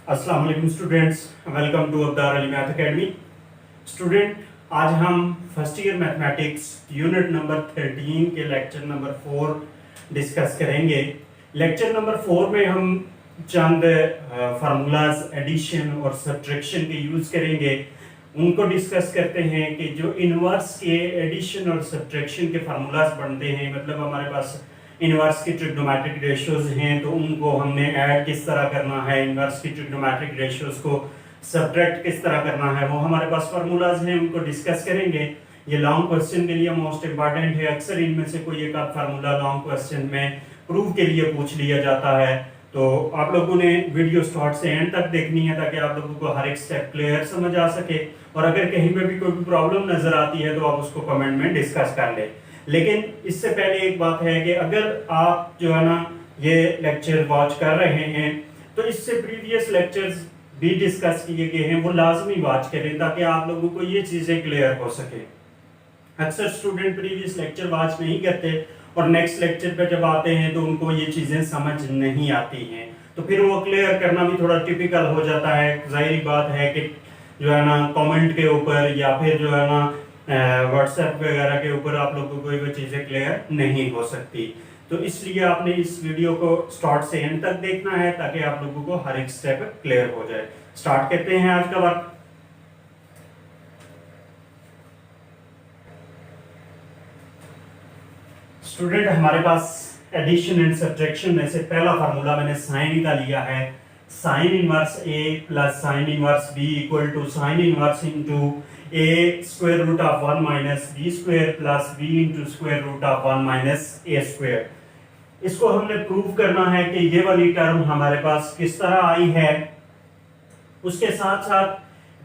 अस्सलाम वालेकुम students, welcome to Abdar Ali math academy. Student, आज हम first year mathematics unit number 13 के लेक्चर नंबर 4 डिस्कस करेंगे। लेक्चर नंबर 4 में हम चंद फार्मूलाज एडिशन और सब्ट्रैक्शन के यूज़ करेंगे। उनको डिस्कस करते हैं कि जो इनवर्स के एडिशन और सब्ट्रैक्शन के फार्मूलाज बनते हैं, मतलब हमारे पास इनवर्स की ट्रिग्नोमेट्रिक रेशियोज हैं तो उनको हमने ऐड किस तरह करना है, इनवर्स की ट्रिग्नोमेट्रिक रेशियोज को सब्ट्रैक्ट किस तरह करना है, वो हमारे पास फार्मूलाज हैं, उनको डिस्कस करेंगे। ये लॉन्ग क्वेश्चन के लिए मोस्ट इंपॉर्टेंट है। अक्सर इनमें से कोई एक आध फार्मूला लॉन्ग क्वेश्चन में प्रूव के लिए पूछ लिया जाता है, तो आप लोगों ने वीडियो स्टार्ट से एंड तक देखनी है ताकि आप लोगों को हर एक स्टेप क्लियर समझ आ सके। और अगर कहीं पे भी कोई प्रॉब्लम नजर आती है तो आप उसको कमेंट में डिस्कस कर ले। लेकिन इससे पहले एक बात है कि अगर आप जो है ना ये लेक्चर वॉच कर रहे हैं तो इससे प्रीवियस लेक्चर्स भी डिस्कस किए गए हैं, वो लाजमी वॉच करें ताकि आप लोगों को ये चीज़ें क्लियर हो सके। अक्सर स्टूडेंट प्रीवियस लेक्चर वॉच नहीं करते और नेक्स्ट लेक्चर पे जब आते हैं तो उनको ये चीज़ें समझ नहीं आती हैं, तो फिर वो क्लियर करना भी थोड़ा टिपिकल हो जाता है। जाहिर बात है कि जो है ना कमेंट के ऊपर या फिर जो है ना व्हाट्सएप वगैरह के ऊपर आप लोगों को वो चीज़ें क्लियर नहीं हो सकती, तो इसलिए आपने इस वीडियो को स्टार्ट से एंड तक देखना है ताकि आप लोगों को हर एक स्टेप क्लियर हो जाए। स्टार्ट करते हैं आज का वर्क। स्टूडेंट, हमारे पास एडिशन एंड सब्ट्रैक्शन में से पहला फार्मूला मैंने साइन का लिया है। Sine inverse a plus sine inverse b equal to sine inverse into a square root of 1 minus b square plus b into square root of 1 minus a square। इसको हमने prove करना है कि ये वाली टर्म हमारे पास किस तरह आई है। उसके साथ साथ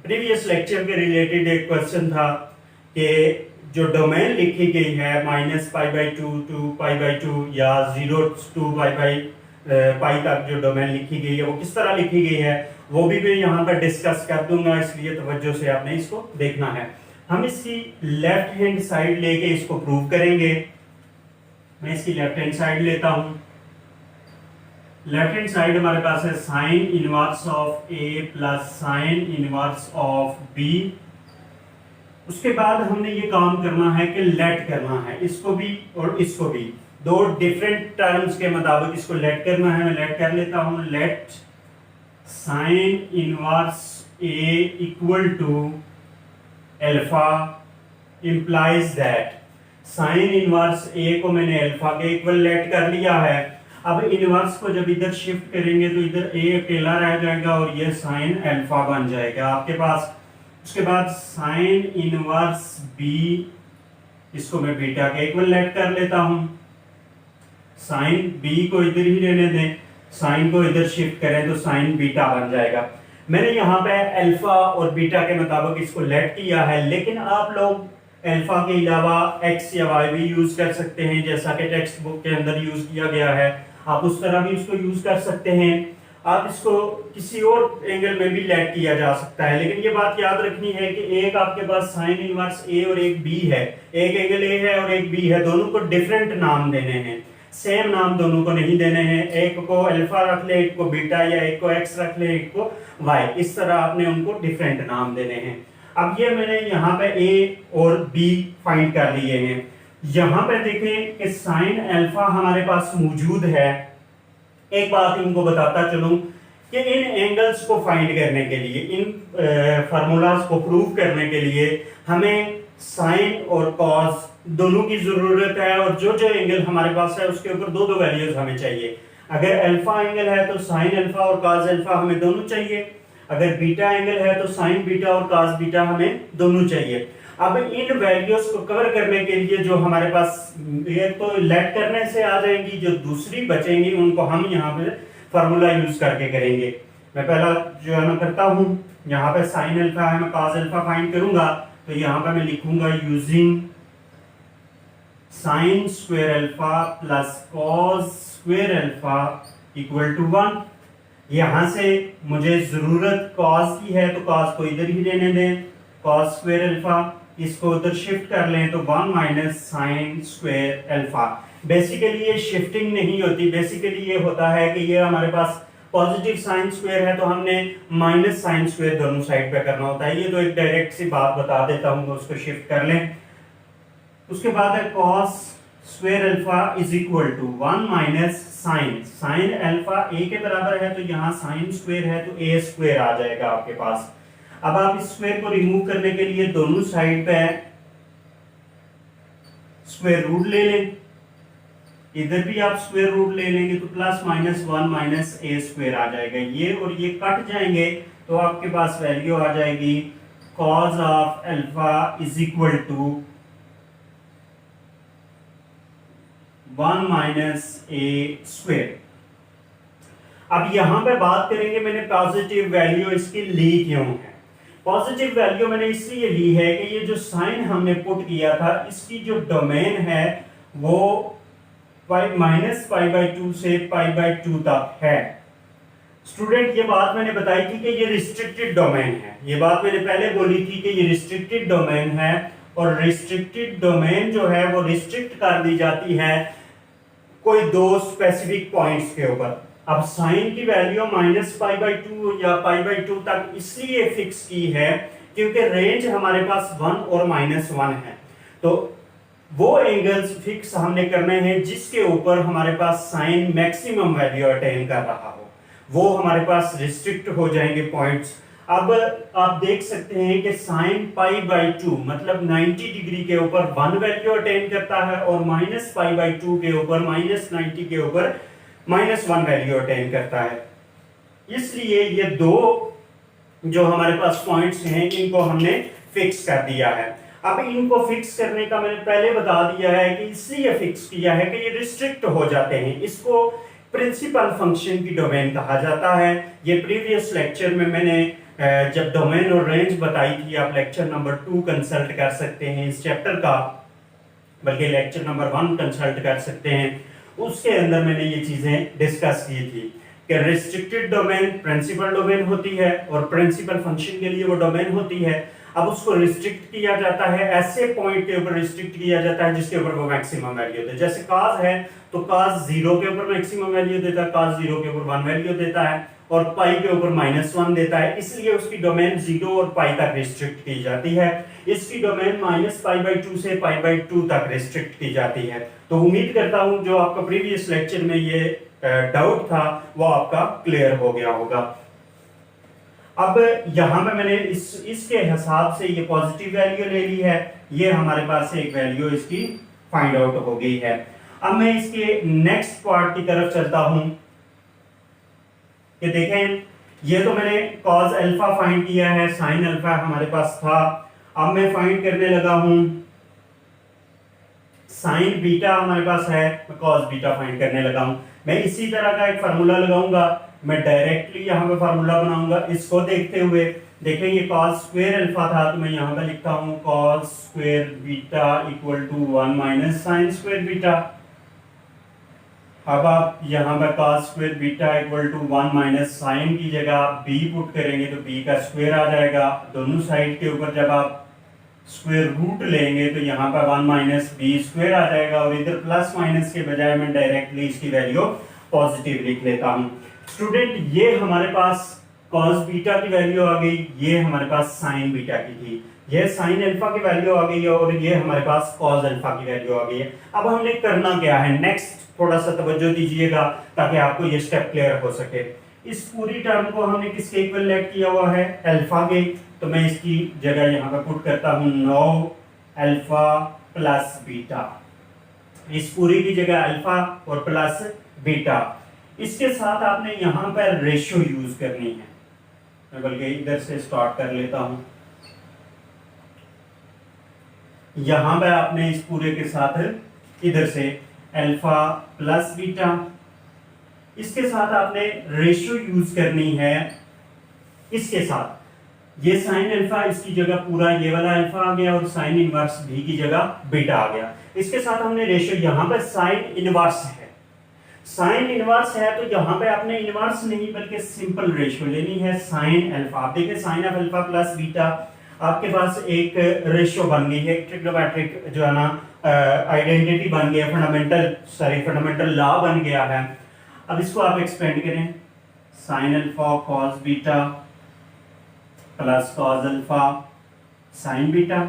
प्रीवियस लेक्चर के रिलेटेड एक क्वेश्चन था कि जो डोमेन लिखी गई है -π/2 to π/2 या 0 to पाई तक जो डोमेन लिखी गई है वो किस तरह लिखी गई है, वो भी मैं यहाँ पर डिस्कस कर दूंगा, इसलिए तवज्जो से आपने इसको देखना है। हम इसकी लेफ्ट हैंड साइड लेके इसको प्रूव करेंगे। मैं इसकी लेफ्ट हैंड साइड लेता हूँ। लेफ्ट हैंड साइड हमारे पास है sine inverse of A plus sine inverse of b. उसके बाद हमने ये काम करना है कि लेट करना है इसको भी और इसको भी, दो डिफरेंट टर्म्स के मुताबिक इसको लेट करना है। मैं लेट कर लेता हूं। Let sine inverse A equal to alpha implies that sine inverse A को मैंने अल्फा के इक्वल लेट कर लिया है। अब इनवर्स को जब इधर शिफ्ट करेंगे तो इधर ए अकेला रह जाएगा और ये साइन अल्फा बन जाएगा आपके पास। उसके बाद साइन इनवर्स बी, इसको मैं बीटा के इक्वल लेट कर लेता हूं। साइन बी को इधर ही रहने दें, साइन को इधर शिफ्ट करें तो साइन बीटा बन जाएगा। मैंने यहाँ पे अल्फा और बीटा के मुताबिक इसको लेट किया है, लेकिन आप लोग अल्फा के अलावा एक्स या वाई भी यूज कर सकते हैं, जैसा कि टेक्स्ट बुक के अंदर यूज किया गया है। आप उस तरह भी इसको यूज कर सकते हैं। आप इसको किसी और एंगल में भी लेट किया जा सकता है, लेकिन ये बात याद रखनी है कि एक आपके पास साइन इनवर्स ए और एक बी है, एक एंगल ए है और एक बी है, दोनों को डिफरेंट नाम देने हैं, सेम नाम दोनों को नहीं देने हैं। एक को अल्फा रख ले, एक को बीटा, या एक को एक्स रख ले, एक को वाई, इस तरह आपने उनको डिफरेंट नाम देने हैं। अब ये मैंने यहाँ पे ए और बी फाइंड कर लिए हैं। यहाँ पे देखें कि साइन अल्फा हमारे पास मौजूद है। एक बात इनको बताता चलूं कि इन एंगल्स को फाइंड करने के लिए, इन फार्मूलाज को प्रूव करने के लिए हमें साइन और कॉस दोनों की जरूरत है, और जो जो एंगल हमारे पास है उसके ऊपर दो दो वैल्यूज हमें चाहिए। अगर अल्फा एंगल है तो साइन अल्फा और कॉस अल्फा हमें दोनों चाहिए। अगर बीटा एंगल है तो साइन बीटा और कॉस बीटा हमें दोनों चाहिए। अब इन वैल्यूज को कवर करने के लिए जो हमारे पास ये तो लेट करने से आ जाएंगी, जो दूसरी बचेंगी उनको हम यहाँ पे फार्मूला यूज करके करेंगे। मैं पहला जो है ना करता हूँ, यहाँ पे साइन अल्फा है, मैं कॉस अल्फा फाइंड करूंगा तो यहाँ पे मैं लिखूंगा using sine square alpha plus cos square alpha equal to 1। यहां से मुझे जरूरत कॉस की है तो कॉस को इधर ही रहने दें, कॉस स्क्वायर अल्फा, इसको उधर शिफ्ट कर लें तो 1 minus sign square alpha. Basically ये शिफ्टिंग नहीं होती, बेसिकली ये होता है कि ये हमारे पास पॉजिटिव साइन स्क्वायर है तो हमने माइनस साइन स्क्वायर दोनों साइड पे करना होता है। ये तो एक डायरेक्ट सी बात बता देता हूँ, उसको शिफ्ट कर लें। उसके बाद है cos square alpha is equal to 1 minus sine, sine alpha a के बराबर है तो यहाँ साइन स्क्वायर है तो a स्क्वायर आ जाएगा आपके पास। अब आप इस स्क्वायर को रिमूव करने के लिए दोनों साइड पे स्क्वायर रूट ले लें, इधर भी आप स्क्वायर रूट ले लेंगे तो plus minus 1 minus a square आ जाएगा। ये और ये कट जाएंगे तो आपके पास वैल्यू आ जाएगी cos of alpha is equal to 1 minus a square. अब यहां पे बात करेंगे मैंने पॉजिटिव वैल्यू इसकी ली क्यों है। पॉजिटिव वैल्यू मैंने इसलिए ली है कि ये जो साइन हमने पुट किया था इसकी जो डोमेन है वो माइनस पाई बाई 2 से पाई बाई 2 तक है। स्टूडेंट ये बात मैंने बताई थी कि ये रिस्ट्रिक्टेड डोमेन है, ये बात मैंने पहले बोली थी कि ये रिस्ट्रिक्टेड डोमेन है और रिस्ट्रिक्टेड डोमेन जो है वो रिस्ट्रिक्ट कर दी जाती है कोई दो स्पेसिफिक पॉइंट्स के ऊपर। अब साइन की वैल्यू माइनस पाई बाई 2 या पाई बाई 2 तक इसलिए फिक्स की है क्योंकि रेंज हमारे पास 1 और -1 है, तो वो एंगल्स फिक्स हमने करने हैं जिसके ऊपर हमारे पास साइन मैक्सिमम वैल्यू अटेन कर रहा हो, वो हमारे पास रिस्ट्रिक्ट हो जाएंगे पॉइंट्स। अब आप देख सकते हैं कि साइन पाई बाई 2 मतलब 90 डिग्री के ऊपर 1 वैल्यू अटेन करता है और माइनस पाई बाई 2 के ऊपर -90 के ऊपर -1 वैल्यू अटेन करता है। इसलिए ये दो जो हमारे पास पॉइंट्स हैं इनको हमने फिक्स कर दिया है। अब इनको फिक्स करने का मैंने पहले बता दिया है कि इसलिए फिक्स किया है कि ये रिस्ट्रिक्ट हो जाते हैं, इसको प्रिंसिपल फंक्शन की डोमेन कहा जाता है। ये प्रीवियस लेक्चर में मैंने जब डोमेन और रेंज बताई थी, आप लेक्चर नंबर 2 कंसल्ट कर सकते हैं इस चैप्टर का, बल्कि लेक्चर नंबर 1 कंसल्ट कर सकते हैं, उसके अंदर मैंने ये चीजें डिस्कस की थी कि रिस्ट्रिक्टेड डोमेन प्रिंसिपल डोमेन होती है और प्रिंसिपल फंक्शन के लिए वो डोमेन होती है। अब उसको रिस्ट्रिक्ट किया जाता है, ऐसे पॉइंट के ऊपर रिस्ट्रिक्ट किया जाता है जिसके ऊपर वो मैक्सिमम वैल्यू देता है। जैसे cos है तो cos 0 के ऊपर मैक्सिमम वैल्यू देता है, cos 0 के ऊपर 1 वैल्यू देता है और पाई के ऊपर -1 देता है, इसलिए उसकी डोमेन 0 और पाई तक रिस्ट्रिक्ट की जाती है। इसकी डोमेन -π/2 से π/2 तक रिस्ट्रिक्ट की जाती है। तो उम्मीद करता हूं जो आपका प्रीवियस लेक्चर में ये डाउट था वो आपका क्लियर हो गया होगा। अब यहां पे मैंने इसके हिसाब से ये पॉजिटिव वैल्यू ले ली है, ये हमारे पास एक वैल्यू इसकी फाइंड आउट हो गई है। अब मैं इसके नेक्स्ट पार्ट की तरफ चलता हूं कि देखें ये तो मैंने cos अल्फा फाइंड किया है, sin अल्फा हमारे पास था। अब मैं फाइंड करने लगा हूं sin बीटा, हमारे पास है, मैं cos बीटा फाइंड करने लगा हूं। मैं इसी तरह का एक फार्मूला लगाऊंगा, मैं डायरेक्टली यहां पे फार्मूला बनाऊंगा इसको देखते हुए। देखें ये cos स्क्वायर अल्फा था तो मैं यहां पे लिखता हूं cos square beta equal to 1 minus sin square beta. अब आप यहां पर cos square beta equal to 1 minus sine की जगह b पुट करेंगे तो b का स्क्वायर आ जाएगा। दोनों साइड के ऊपर जब आप स्क्वायर रूट लेंगे तो यहाँ पर 1 माइनस बी स्क्वायर आ जाएगा और इधर प्लस माइनस के बजाय मैं डायरेक्टली इसकी वैल्यू पॉजिटिव लिख लेता हूँ। स्टूडेंट ये हमारे पास cos बीटा की वैल्यू आ गई, ये हमारे पास sin बीटा की थी, ये sin अल्फा की वैल्यू आ गई है और ये हमारे पास cos अल्फा की वैल्यू आ गई है। अब हमने करना क्या है, नेक्स्ट थोड़ा सा तवज्जो दीजिएगा ताकि आपको ये स्टेप क्लियर हो सके। इस पूरी टर्म को हमने किसके इक्वल लेट किया हुआ है, अल्फा के, तो मैं इसकी जगह यहाँ पर पुट करता हूँ 9 अल्फा प्लस बीटा, इस पूरी की जगह अल्फा और प्लस बीटा। इसके साथ आपने यहाँ पर रेशियो यूज करनी है, मैं बल्कि इधर से स्टार्ट कर लेता हूं। यहां पर आपने इस पूरे के साथ इधर से अल्फा प्लस बीटा, इसके साथ आपने रेशियो यूज करनी है। इसके साथ ये साइन अल्फा, इसकी जगह पूरा ये वाला अल्फा आ गया और साइन इनवर्स भी की जगह बीटा आ गया। इसके साथ हमने रेशियो, यहां पर साइन इनवर्स है, साइन इनवर्स है तो यहाँ पे आपने इनवर्स नहीं बल्कि सिंपल रेशियो लेनी है साइन अल्फा। आप देखिए sine of alpha plus beta, आपके पास एक रेशियो बन गई है, ट्रिग्नोमेट्रिक जो है ना आइडेंटिटी बन गया, फंडामेंटल लॉ बन गया है। अब इसको आप एक्सपेंड करें sine alpha cos beta plus cos alpha sine beta.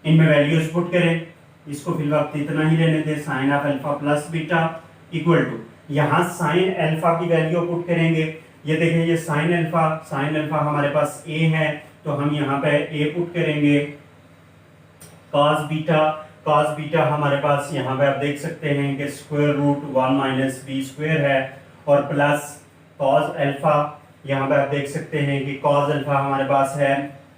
इनमें वैल्यूज पुट करें, इसको फिलहाल इतना ही रहने दें, sine of alpha plus beta equal to, यहाँ साइन अल्फा की वैल्यू पुट करेंगे। ये देखें, ये साइन अल्फा हमारे पास ए है, तो हम यहाँ पे ए पुट करेंगे। कॉस बीटा हमारे पास यहाँ पे आप देख सकते हैं कि square root 1 minus b square है, और प्लस कॉस अल्फा, यहाँ पे आप देख सकते हैं कि कॉस अल्फा हमारे पास है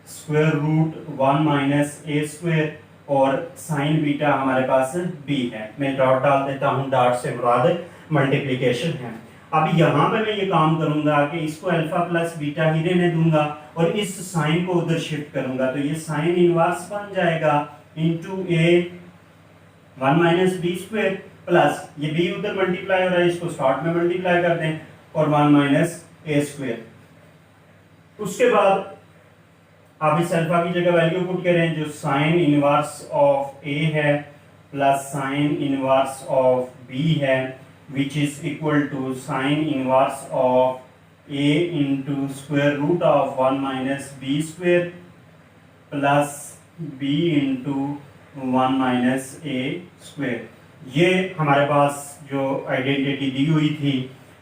square root 1 minus a square, और साइन बीटा हमारे पास बी है। मैं डॉट डाल देता हूँ, डॉट से मुराद मल्टीप्लिकेशन है। अब यहाँ पे मैं ये काम करूंगा कि इसको अल्फा प्लस बीटा ही रहने दूंगा और इस साइन को उधर शिफ्ट करूंगा, तो ये साइन इनवर्स बन जाएगा इनटू ए 1 माइनस बी स्क्वायर, प्लस ये बी उधर मल्टीप्लाई हो रहा है, इसको शॉर्ट में मल्टीप्लाई कर दें, और 1 माइनस ए स्क्वायर। उसके बाद आप इस अल्फा की जगह वैल्यू पुट करें, जो साइन इनवर्स ऑफ ए है plus sine inverse of b है, which is equal to sin inverse of a into square root of 1 minus b square plus b into 1 minus a square। ये हमारे पास जो identity दी हुई थी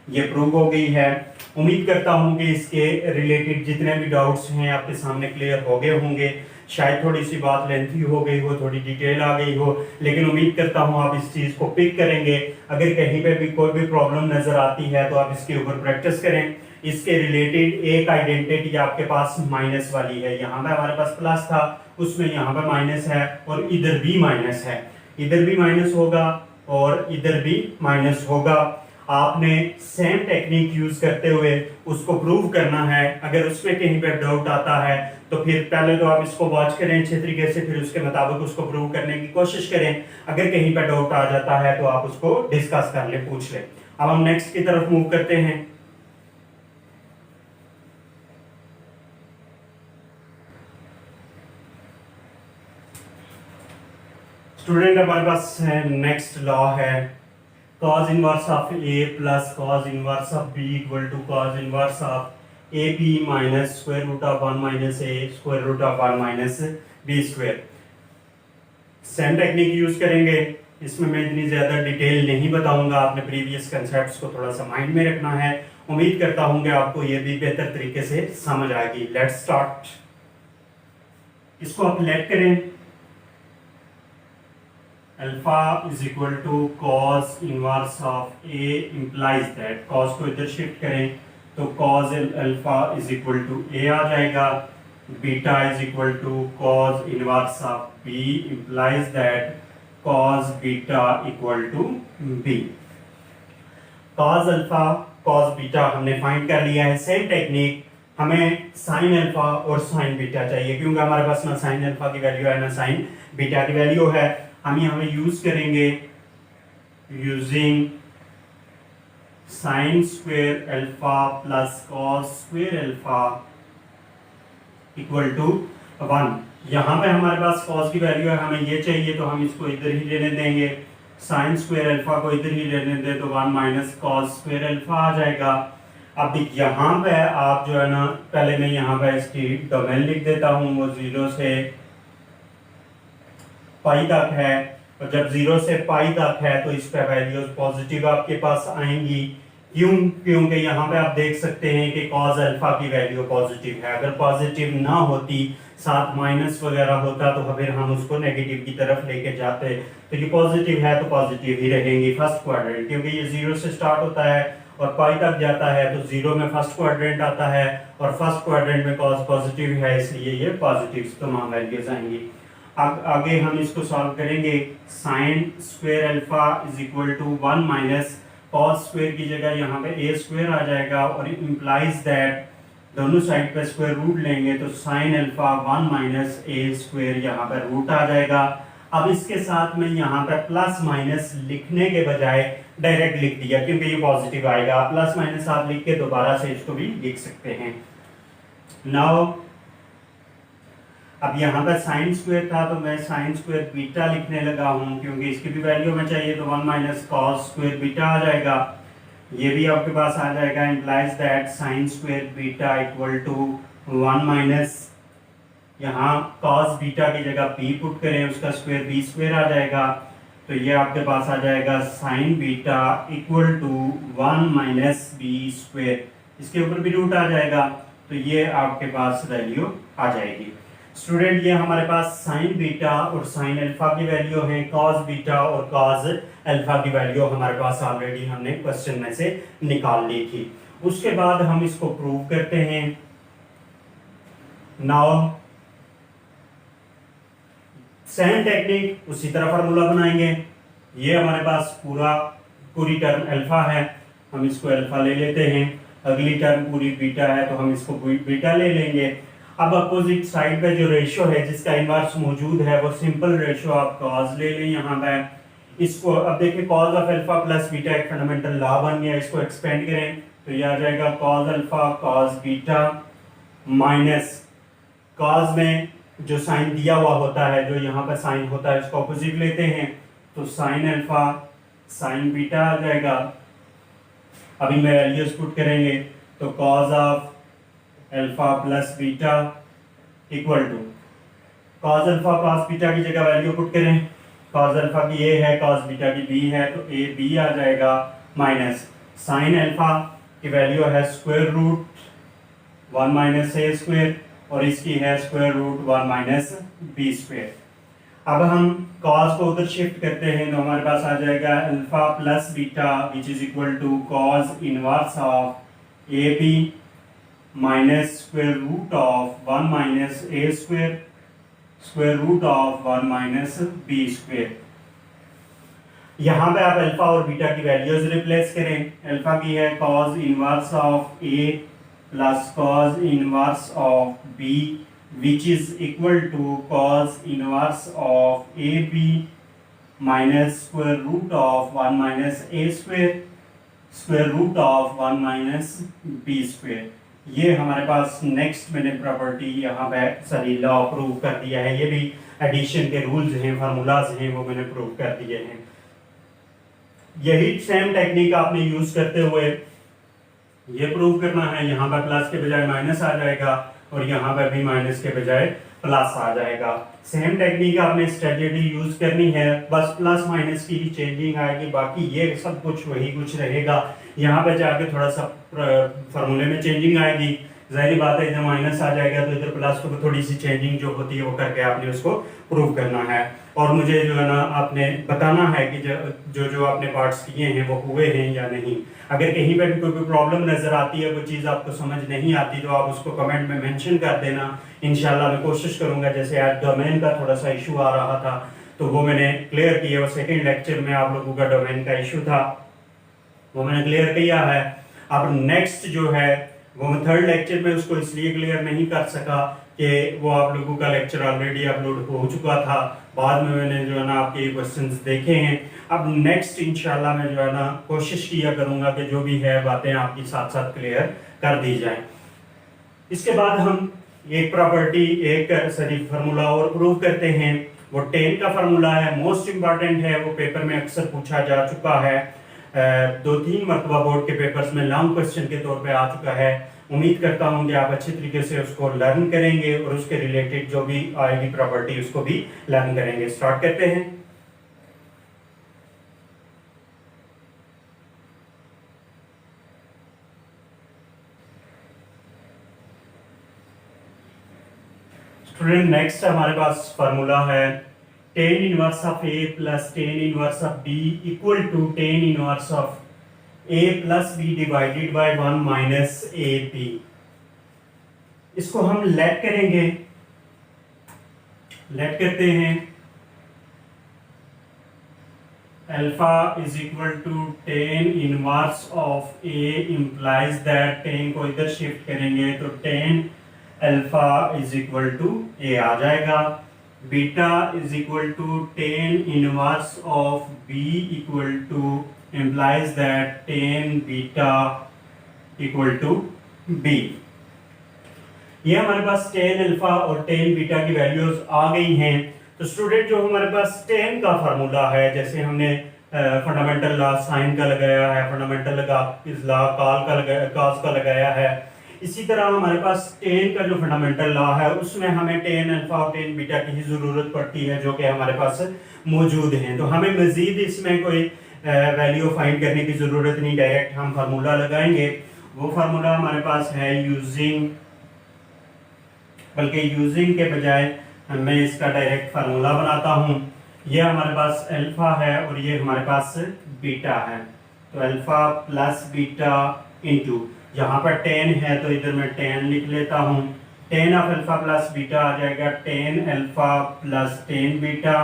ये prove हो गई है। उम्मीद करता हूँ कि इसके रिलेटेड जितने भी डाउट्स हैं आपके सामने क्लियर हो गए होंगे। शायद थोड़ी सी बात लेंथी हो गई हो, थोड़ी डिटेल आ गई हो, लेकिन उम्मीद करता हूँ आप इस चीज़ को पिक करेंगे। अगर कहीं पे भी कोई भी प्रॉब्लम नज़र आती है तो आप इसके ऊपर प्रैक्टिस करें। इसके रिलेटेड एक आइडेंटिटी आपके पास माइनस वाली है, यहाँ पे हमारे पास प्लस था, उसमें यहाँ पे माइनस है, और इधर भी माइनस है, इधर भी माइनस होगा और इधर भी माइनस होगा। आपने सेम टेक्निक यूज करते हुए उसको प्रूव करना है। अगर उसमें कहीं पे डाउट आता है तो फिर पहले तो आप इसको वॉच करें अच्छे तरीके से, फिर उसके मुताबिक उसको प्रूव करने की कोशिश करें। अगर कहीं पे डाउट आ जाता है तो आप उसको डिस्कस कर ले, पूछ लें। अब हम नेक्स्ट की तरफ मूव करते हैं। स्टूडेंट, हमारे पास नेक्स्ट लॉ है cos inverse of a plus cos inverse of b equal to cos inverse of ab minus square root of 1 minus a square root of 1 minus b square। Same technique use करेंगे, इसमें मैं इतनी ज्यादा detail नहीं बताऊंगा, आपने previous concepts को थोड़ा सा माइंड में रखना है। उम्मीद करता हूं कि आपको ये भी बेहतर तरीके से समझ आएगी। Let's start. इसको आप लेट करें, alpha is equal to cos inverse of A implies that, cos को इधर शिफ्ट करें तो cos alpha is equal to A आ जाएगा, beta is equal to cos inverse of B implies that cos beta equal to B. Cos alpha cos beta हमने find कर लिया है। सेम टेक्निक, हमें साइन अल्फा और साइन बीटा चाहिए, क्योंकि हमारे पास ना साइन अल्फा की वैल्यू है ना साइन बीटा की वैल्यू है। हम यहाँ पे यूज करेंगे using sine square alpha plus cos square alpha equal to 1। यहाँ पे हमारे पास कॉस की वैल्यू है, हमें ये चाहिए तो हम इसको इधर ही लेने देंगे, साइन स्क्वेयर अल्फा को इधर ही लेने दें तो 1 माइनस कॉस स्क्वेयर अल्फा आ जाएगा। अब यहाँ पे आप जो है ना, पहले मैं यहाँ पे इसकी डोमेन लिख देता हूँ, वो 0 से पाई तक है, और जब 0 से पाई तक है तो इस पे वैल्यूज पॉजिटिव आपके पास आएंगी। क्योंकि यहाँ पे आप देख सकते हैं कि कॉस अल्फा की वैल्यू पॉजिटिव है। अगर पॉजिटिव ना होती, साथ माइनस वगैरह होता, तो फिर हम उसको नेगेटिव की तरफ लेके जाते। तो ये पॉजिटिव है तो पॉजिटिव ही रहेंगी फर्स्ट क्वाड्रेंट, क्योंकि ये 0 से स्टार्ट होता है और पाई तक जाता है, तो 0 में फर्स्ट क्वाड्रेंट आता है और फर्स्ट क्वाड्रेंट में कॉस पॉजिटिव है, इसलिए ये पॉजिटिव तमाम वैल्यूज आएंगी। आगे हम इसको सॉल्व करेंगे। Sine square alpha is equal to 1 minus cos square की जगह यहाँ पे ए स्क्वायर आ जाएगा, और इम्प्लाइज दैट दोनों साइड पे स्क्वायर रूट लेंगे तो sine alpha 1 minus a square यहाँ पर रूट आ जाएगा। अब इसके साथ में यहाँ पे प्लस माइनस लिखने के बजाय डायरेक्ट लिख दिया, क्योंकि ये पॉजिटिव आएगा। प्लस माइनस आप लिख के दोबारा से इसको भी लिख सकते हैं। नाउ अब यहाँ पर साइन स्क्वायर था तो मैं साइन स्क्वायर बीटा लिखने लगा हूँ, क्योंकि इसकी भी वैल्यू में चाहिए तो 1 माइनस कॉस स्क्वायर बीटा आ जाएगा। ये भी आपके पास आ जाएगा, implies that sine square beta equal to 1 minus, यहाँ cos बीटा की जगह b पुट करें, उसका स्क्वायर b स्क्वायर आ जाएगा, तो ये आपके पास आ जाएगा sine beta equal to 1 minus b square, इसके ऊपर भी रूट आ जाएगा, तो ये आपके पास वैल्यू आ जाएगी। स्टूडेंट ये हमारे पास साइन बीटा और साइन अल्फा की वैल्यू है, कॉस बीटा और कॉस अल्फा की वैल्यू हमारे पास ऑलरेडी हमने क्वेश्चन में से निकाल ली थी। उसके बाद हम इसको प्रूव करते हैं। नाउ सेम टेक्निक, उसी तरह फार्मूला बनाएंगे। ये हमारे पास पूरी टर्म अल्फा है, हम इसको अल्फा ले लेते हैं, अगली टर्म पूरी बीटा है तो हम इसको बीटा ले लेंगे। अब अपोजिट साइड पे जो रेशियो है जिसका इनवर्स मौजूद है वो सिंपल रेशियो आप कॉस ले लें यहाँ पे। इसको अब देखिए cos of alpha plus beta एक फंडामेंटल लॉ बन गया, इसको एक्सपेंड करें तो ये आ जाएगा cos alpha cos beta minus cos में जो साइन दिया हुआ होता है, जो यहाँ पर साइन होता है उसको अपोजिट लेते हैं तो साइन अल्फा साइन बीटा आ जाएगा। अभी मैं वैल्यूज पुट करेंगे तो cos of alpha plus beta equal to cos alpha cos beta की जगह वैल्यू पुट करें, कॉस अल्फा की ए है कॉस बीटा की बी है तो ए बी आ जाएगा, माइनस साइन अल्फा की वैल्यू है square root 1 minus a square और इसकी है square root 1 minus b square. अब हम कॉस को उधर शिफ्ट करते हैं तो हमारे पास आ जाएगा alpha plus beta which is equal to cos inverse of a b minus square root of 1 minus a square square root of 1 minus b square. यहाँ पे आप अल्फा और बीटा की वैल्यूज रिप्लेस करें। अल्फा की है cos inverse of A plus cos inverse of b which is equal to cos inverse of ab minus square root of 1 minus a square square root of 1 minus b square। ये हमारे पास next मैंने property यहाँ पे sorry law prove कर दिया है। ये भी एडिशन के रूल्स हैं, फार्मूलाज हैं, वो मैंने प्रूव कर दिए हैं। यही सेम टेक्निक आपने यूज करते हुए ये प्रूव करना है, यहाँ पर प्लस के बजाय माइनस आ जाएगा और यहाँ पर भी माइनस के बजाय प्लस आ जाएगा। सेम टेक्निक आपने स्ट्रेटजी यूज करनी है, बस प्लस माइनस की ही चेंजिंग आएगी, बाकी ये सब कुछ वही कुछ रहेगा। यहाँ पे जाके थोड़ा सा फार्मूले में चेंजिंग आएगी, जाहिर बात है इधर माइनस आ जाएगा तो इधर प्लस को थोड़ी सी चेंजिंग जो होती है वो करके आपने उसको प्रूव करना है और मुझे जो है ना आपने बताना है कि जो जो आपने पार्ट्स किए हैं वो हुए हैं या नहीं। अगर कहीं पे भी कोई प्रॉब्लम नजर आती है, कोई चीज़ आपको समझ नहीं आती तो आप उसको कमेंट में मेंशन कर देना। इंशाल्लाह मैं कोशिश करूंगा, जैसे आज डोमेन का थोड़ा सा इशू आ रहा था तो वो मैंने क्लियर किया, वो सेकेंड लेक्चर में आप लोगों का डोमेन का इशू था वो मैंने क्लियर किया है। अब नेक्स्ट जो है वो मैं थर्ड लेक्चर में उसको इसलिए क्लियर नहीं कर सका कि वो आप लोगों का लेक्चर ऑलरेडी अपलोड हो चुका था, बाद में मैंने जो है ना आपके क्वेश्चंस देखे हैं। अब नेक्स्ट इंशाल्लाह मैं जो है ना कोशिश किया करूंगा कि जो भी है बातें आपकी साथ साथ क्लियर कर दी जाएं। इसके बाद हम एक प्रॉपर्टी एक सॉरी फार्मूला और प्रूव करते हैं। वो टेन का फार्मूला है, मोस्ट इंपॉर्टेंट है, वो पेपर में अक्सर पूछा जा चुका है, 2-3 मरतबा बोर्ड के पेपर्स में लॉन्ग क्वेश्चन के तौर पे आ चुका है। उम्मीद करता हूँ कि आप अच्छे तरीके से उसको लर्न करेंगे और उसके रिलेटेड जो भी आएगी प्रॉपर्टी उसको भी लर्न करेंगे। स्टार्ट करते हैं। स्टूडेंट नेक्स्ट हमारे पास फार्मूला है tan inverse of a plus tan inverse of b equal to tan inverse of a plus b divided by 1 minus ab। इसको हम लेट करेंगे, लेट करते हैं alpha is equal to tan inverse of a implies that tan को इधर shift करेंगे तो tan alpha is equal to a आ जाएगा। Beta is equal to tan inverse of b equal to implies that tan beta equal to b। ये हमारे पास tan alpha और tan बीटा की वैल्यूज आ गई हैं। तो स्टूडेंट जो हमारे पास tan का फार्मूला है, जैसे हमने फंडामेंटल लॉ साइन का लगाया है, फंडामेंटल लॉ कॉस का लगाया है। इसी तरह हमारे पास टेन का जो फंडामेंटल लॉ है उसमें हमें टेन अल्फा और टेन बीटा की ही ज़रूरत पड़ती है, जो कि हमारे पास मौजूद हैं। तो हमें मज़ीद इसमें कोई वैल्यू फाइंड करने की ज़रूरत नहीं, डायरेक्ट हम फार्मूला लगाएंगे। वो फार्मूला हमारे पास है यूजिंग, बल्कि यूजिंग के बजाय मैं इसका डायरेक्ट फार्मूला बनाता हूँ। ये हमारे पास अल्फा है और ये हमारे पास बीटा है। तो अल्फा प्लस बीटा इंटू, यहाँ पर 10 है तो इधर मैं 10 लिख लेता हूँ। 10 ऑफ अल्फा प्लस बीटा आ जाएगा 10 alpha plus 10 beta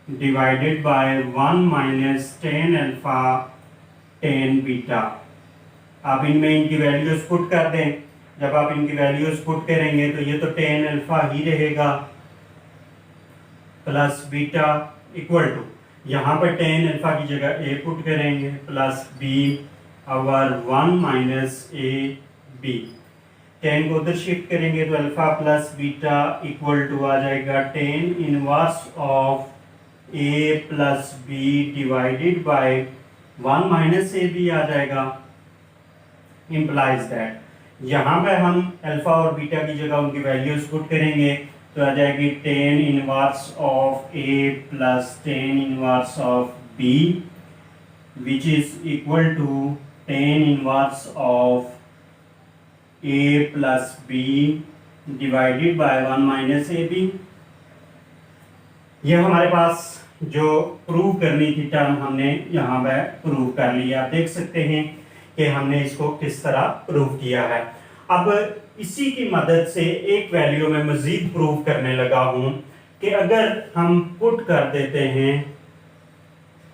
divided by 1 minus 10 alpha 10 beta. आप इनमें इनकी वैल्यूज पुट कर दें। जब आप इनकी वैल्यूज पुट करेंगे तो ये तो 10 अल्फा ही रहेगा प्लस बीटा इक्वल टू, यहाँ पर 10 अल्फा की जगह ए पुट करेंगे प्लस बी ओवर 1 माइनस ए बी। 10 को उधर शिफ्ट करेंगे तो alpha plus beta equal to आ जाएगा 10 inverse of A plus B divided by 1 minus A B आ जाएगा। इम्प्लाइज दैट यहाँ पे हम अल्फा और बीटा की जगह उनकी वैल्यूज पुट करेंगे तो आ जाएगी 10 inverse of A plus 10 inverse of b which is equal to 10 inverse of A plus B divided by 1 minus A b. यह हमारे पास जो प्रूव करनी थी टर्म हमने यहाँ पे प्रूव कर लिया। आप देख सकते हैं कि हमने इसको किस तरह प्रूव किया है। अब इसी की मदद से एक वैल्यू में मजीद प्रूव करने लगा हूं कि अगर हम पुट कर देते हैं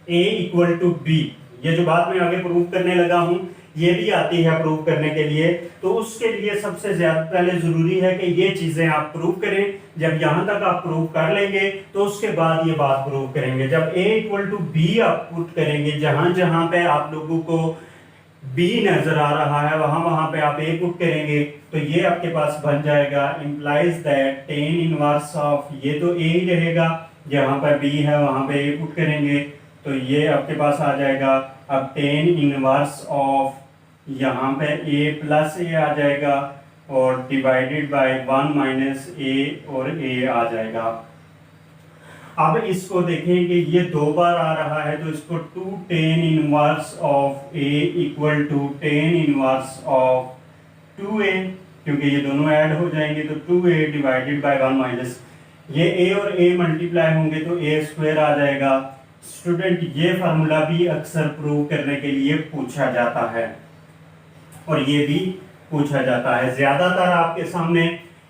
a इक्वल टू बी, ये जो बात मैं आगे प्रूव करने लगा हूं ये भी आती है प्रूव करने के लिए, तो उसके लिए सबसे ज्यादा पहले जरूरी है कि ये चीजें आप प्रूव करें। जब यहां तक आप प्रूव कर लेंगे तो उसके बाद ये बात प्रूव करेंगे। जब a इक्वल टू बी आप पुट करेंगे, जहां जहां पे आप लोगों को b नजर आ रहा है वहां वहां पे आप a पुट करेंगे तो ये आपके पास बन जाएगा इम्प्लाइज दैट 10 इनवर्स ऑफ, ये तो a ही रहेगा, जहां पर b है वहां पे a पुट करेंगे तो ये आपके पास आ जाएगा। अब 10 इनवर्स ऑफ यहाँ पे a प्लस a आ जाएगा और डिवाइडेड बाय 1 माइनस a और a आ जाएगा। अब इसको देखें कि ये दो बार आ रहा है तो इसको 2 10 inverse of a equal to 10 inverse of 2a, क्योंकि ये दोनों ऐड हो जाएंगे तो 2a डिवाइडेड बाय 1 माइनस, ये a और a मल्टीप्लाई होंगे तो a स्क्वायर आ जाएगा। स्टूडेंट ये फार्मूला भी अक्सर प्रूव करने के लिए पूछा जाता है और ये भी पूछा जाता है। ज्यादातर आपके सामने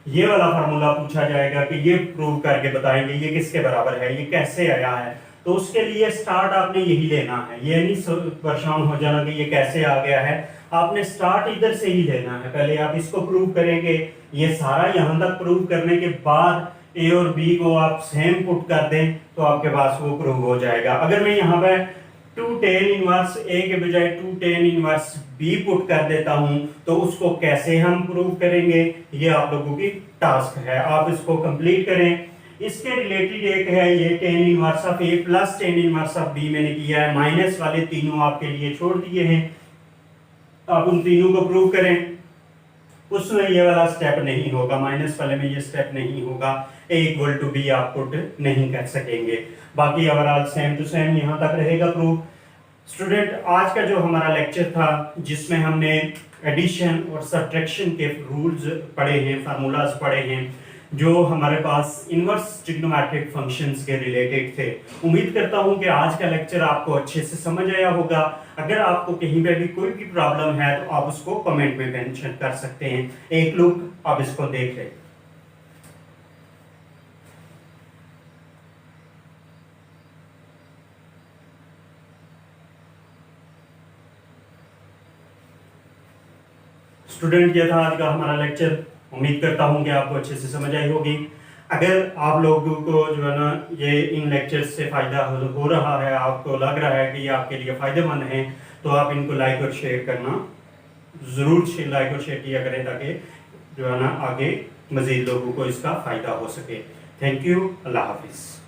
ये वाला फार्मूला पूछा जाएगा कि ये प्रूव करके बताएंगे ये किसके बराबर है, ये कैसे आया है। तो उसके लिए स्टार्ट आपने यही लेना है, ये नहीं परेशान हो जाना कि ये कैसे आ गया है। आपने स्टार्ट इधर से ही लेना है। पहले आप इसको प्रूव करेंगे, ये सारा यहाँ तक प्रूव करने के बाद ए और बी को आप सेम पुट कर दें तो आपके पास वो प्रूव हो जाएगा। अगर मैं यहाँ पे 2 10 इनवर्स ए के बजाय 2 10 इनवर्स बी पुट कर देता हूं तो उसको कैसे हम प्रूव करेंगे, ये आप लोगों की टास्क है। आप इसको कंप्लीट करें। इसके रिलेटेड एक है ये 10 inverse of A plus 10 inverse of b मैंने किया है, माइनस वाले तीनों आपके लिए छोड़ दिए हैं। आप उन तीनों को प्रूव करें, उसमें ये वाला स्टेप नहीं होगा, माइनस वाले में ये स्टेप नहीं होगा, ए इक्वल टू बी आप पुट नहीं कर सकेंगे। बाकी ओवरऑल सेम टू सेम यहाँ तक रहेगा प्रूफ। स्टूडेंट आज का जो हमारा लेक्चर था जिसमें हमने एडिशन और सब्ट्रैक्शन के रूल्स पढ़े हैं, फार्मूलाज पढ़े हैं जो हमारे पास इनवर्स ट्रिग्नोमेट्रिक फंक्शंस के रिलेटेड थे। उम्मीद करता हूं कि आज का लेक्चर आपको अच्छे से समझ आया होगा। अगर आपको कहीं पे भी कोई भी प्रॉब्लम है तो आप उसको कमेंट में मेंशन कर सकते हैं। एक लुक आप इसको देख लें। स्टूडेंट ये था आज का हमारा लेक्चर। उम्मीद करता हूं कि आपको अच्छे से समझ आई होगी। अगर आप लोगों को जो है ना ये इन लेक्चर्स से फ़ायदा हो रहा है, आपको लग रहा है कि ये आपके लिए फ़ायदेमंद है, तो आप इनको लाइक और शेयर करना ज़रूर लाइक और शेयर किया करें ताकि जो है ना आगे मज़ीद लोगों को इसका फ़ायदा हो सके। Thank you. अल्लाह हाफिज़।